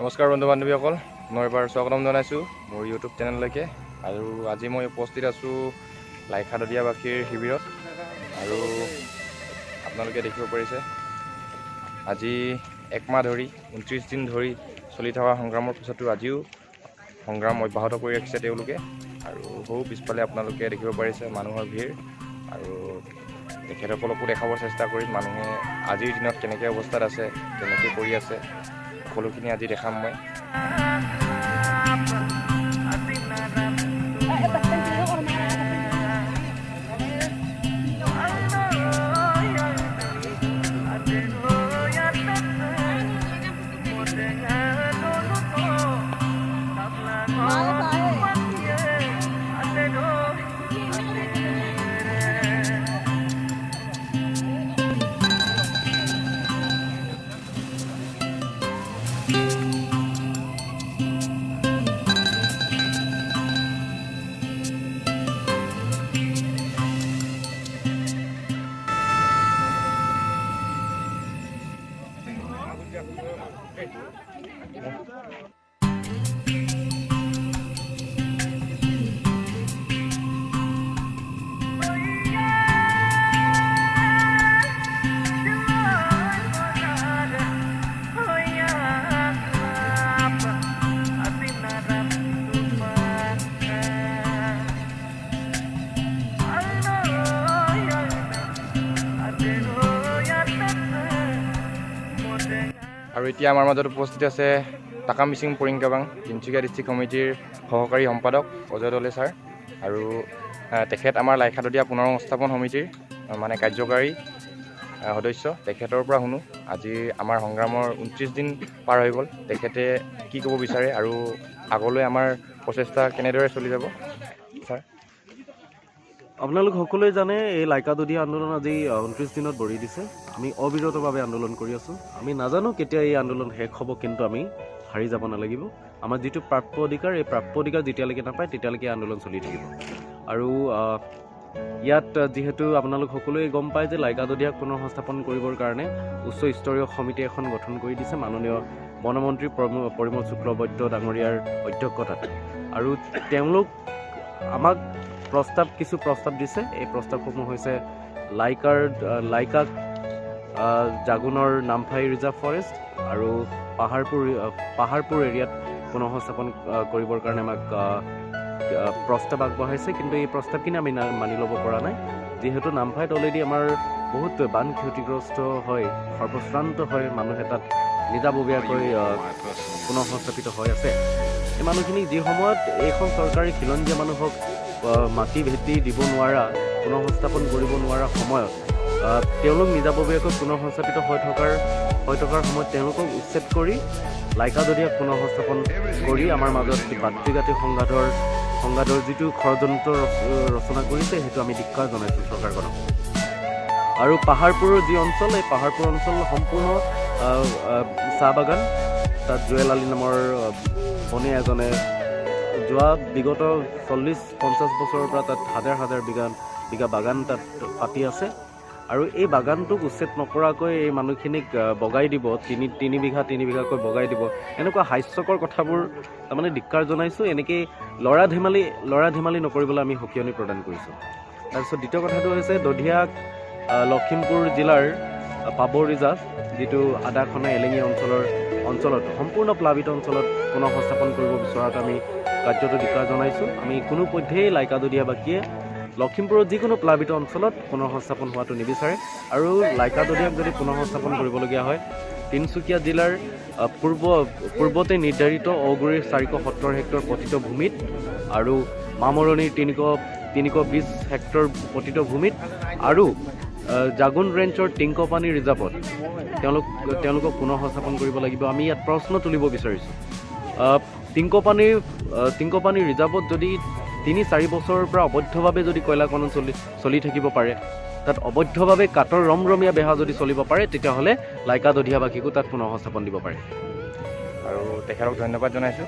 নমস্কাৰ বন্ধু বান্ধৱীসকল, মই এবাৰ স্বাগতম জনাইছোঁ মোৰ ইউটিউব চেনেললৈকে। আৰু আজি মই উপস্থিত আছোঁ লাইখাদদিয়াবাসীৰ শিবিৰত। আৰু আপোনালোকে দেখিব পাৰিছে আজি একমাহ ধৰি 29 দিন ধৰি চলি থকা সংগ্ৰামৰ পিছতো আজিও সংগ্ৰাম অব্যাহত কৰি ৰাখিছে তেওঁলোকে। আৰু সৌ পিছফালে আপোনালোকে দেখিব পাৰিছে মানুহৰ ভিৰ। আৰু তেখেতসকলকো দেখাবৰ চেষ্টা কৰিম মানুহে আজিৰ দিনত কেনেকৈ অৱস্থাত আছে, কেনেকৈ কৰি আছে, সকলোখিনি আজি দেখাম মই। আৰু এতিয়া আমাৰ মাজত উপস্থিত আছে টাকা মিচিং পৰিংকাবাং তিনিচুকীয়া ডিষ্ট্ৰিক্ট কমিটিৰ সহকাৰী সম্পাদক অজয় দলে ছাৰ। আৰু তেখেত আমাৰ লাইখাদদিয়া পুনৰ সংস্থাপন সমিতিৰ মানে কাৰ্যকাৰী সদস্য। তেখেতৰ পৰা শুনো আজি আমাৰ সংগ্ৰামৰ 29 দিন পাৰ হৈ গ'ল, তেখেতে কি ক'ব বিচাৰে আৰু আগলৈ আমাৰ প্ৰচেষ্টা কেনেদৰে চলি যাব ছাৰ। আপোনালোক সকলোৱে জানে এই লাইখাদদিয়া আন্দোলন আজি 29 দিনত ভৰি দিছে। আমি অবিৰতভাৱে আন্দোলন কৰি আছোঁ। আমি নাজানো কেতিয়া এই আন্দোলন শেষ হ'ব, কিন্তু আমি হাৰি যাব নালাগিব। আমাৰ যিটো প্ৰাপ্য অধিকাৰ, এই প্ৰাপ্য অধিকাৰ যেতিয়ালৈকে নাপায় তেতিয়ালৈকে আন্দোলন চলি থাকিব। আৰু ইয়াত যিহেতু আপোনালোক সকলোৱে গম পায় যে লাইখাদদিয়াক পুনৰ সংস্থাপন কৰিবৰ কাৰণে উচ্চ স্তৰীয় সমিতি এখন গঠন কৰি দিছে মাননীয় বনমন্ত্ৰী পৰিমল শুক্লবৈদ্য ডাঙৰীয়াৰ অধ্যক্ষতাত। আৰু তেওঁলোক আমাক কিছু প্ৰস্তাৱ দিছে। এই প্ৰস্তাৱসমূহ হৈছে লাইকাক জাগুনৰ নামফাই ৰিজাৰ্ভ ফৰেষ্ট আৰু পাহাৰপুৰ এৰিয়াত পুনৰ সংস্থাপন কৰিবৰ কাৰণে আমাক প্ৰস্তাৱ আগবঢ়াইছে। কিন্তু এই প্ৰস্তাৱখিনি আমি মানি ল'ব পৰা নাই, যিহেতু নামফাইত অলৰেডি আমাৰ বহুত বান ক্ষতিগ্ৰস্ত হয়, সৰ্বশ্ৰান্ত হয়, মানুহে তাত নিজাববীয়াকৈ পুনৰ সংস্থাপিত হৈ আছে। এই মানুহখিনিক যি সময়ত এইখন চৰকাৰী খিলঞ্জীয়া মানুহক মাটি ভেটি দিব নোৱাৰা, পুনৰ সংস্থাপন কৰিব নোৱাৰা সময়ত তেওঁলোক নিজাববীয়াকৈ পুনৰ সংস্থাপিত হৈ থকাৰ সময়ত তেওঁলোকক উচ্ছেদ কৰি লাইখাদদিয়াক পুনৰ সংস্থাপন কৰি আমাৰ মাজত ভাতৃঘাতী সংঘাতৰ যিটো ষড়যন্ত্ৰ ৰচনা কৰিছে সেইটো আমি ধিক্কাৰ জনাইছোঁ চৰকাৰখনক। আৰু পাহাৰপুৰৰ যি অঞ্চল, এই পাহাৰপুৰ অঞ্চল সম্পূৰ্ণ চাহ বাগান। তাত জুৱেল আলী নামৰ বনীয়া এজনে যোৱা বিগত 40-50 বছৰৰ পৰা তাত হাজাৰ বিঘা বাগান তাত পাতি আছে। আৰু এই বাগানটোক উচ্ছেদ নকৰাকৈ এই মানুহখিনিক বগাই দিব, তিনি বিঘাকৈ বগাই দিব, এনেকুৱা হাস্যকৰ কথাবোৰ তাৰমানে ধিক্কাৰ জনাইছোঁ। এনেকৈ ল'ৰা ধেমালি নকৰিবলৈ আমি সকিয়নি প্ৰদান কৰিছোঁ। তাৰপিছত দ্বিতীয় কথাটো হৈছে দধিয়াক লখিমপুৰ জিলাৰ পাবৰ ৰিজাৰ্ভ, যিটো আদাখনা এলেঙি অঞ্চলত সম্পূৰ্ণ প্লাৱিত অঞ্চলত পুনৰ সংস্থাপন কৰিব বিচৰাত আমি কাৰ্যত ধিক্কাৰ জনাইছোঁ। আমি কোনোপধ্যেই লাইখাদদিয়াবাসীয়ে লখিমপুৰত যিকোনো প্লাৱিত অঞ্চলত পুনৰ সংস্থাপন হোৱাটো নিবিচাৰে। আৰু লাইখাদদিয়াক যদি পুনৰ সংস্থাপন কৰিবলগীয়া হয়, তিনিচুকীয়া জিলাৰ পূৰ্বতে নিৰ্ধাৰিত অগুৰিৰ 470 হেক্টৰ পতিত ভূমিত আৰু মামৰণিৰ 320 হেক্টৰ পতিত ভূমিত আৰু জাগুন ৰেঞ্চৰ টিংকপানী ৰিজাৰ্ভত তেওঁলোকক পুনৰ সংস্থাপন কৰিব লাগিব। আমি ইয়াত প্ৰশ্ন তুলিব বিচাৰিছোঁ, টিংকপানী ৰিজাৰ্ভত যদি 3-4 বছৰৰ পৰা অবৈধভাৱে যদি কয়লা খনন চলি থাকিব পাৰে, তাত অবৈধভাৱে কাঠৰ ৰমৰমীয়া বেহা যদি চলিব পাৰে, তেতিয়াহ'লে লাইখাদদিয়াবাসীকো তাত পুনৰ সংস্থাপন দিব পাৰে। আৰু তেখেতক ধন্যবাদ জনাইছোঁ।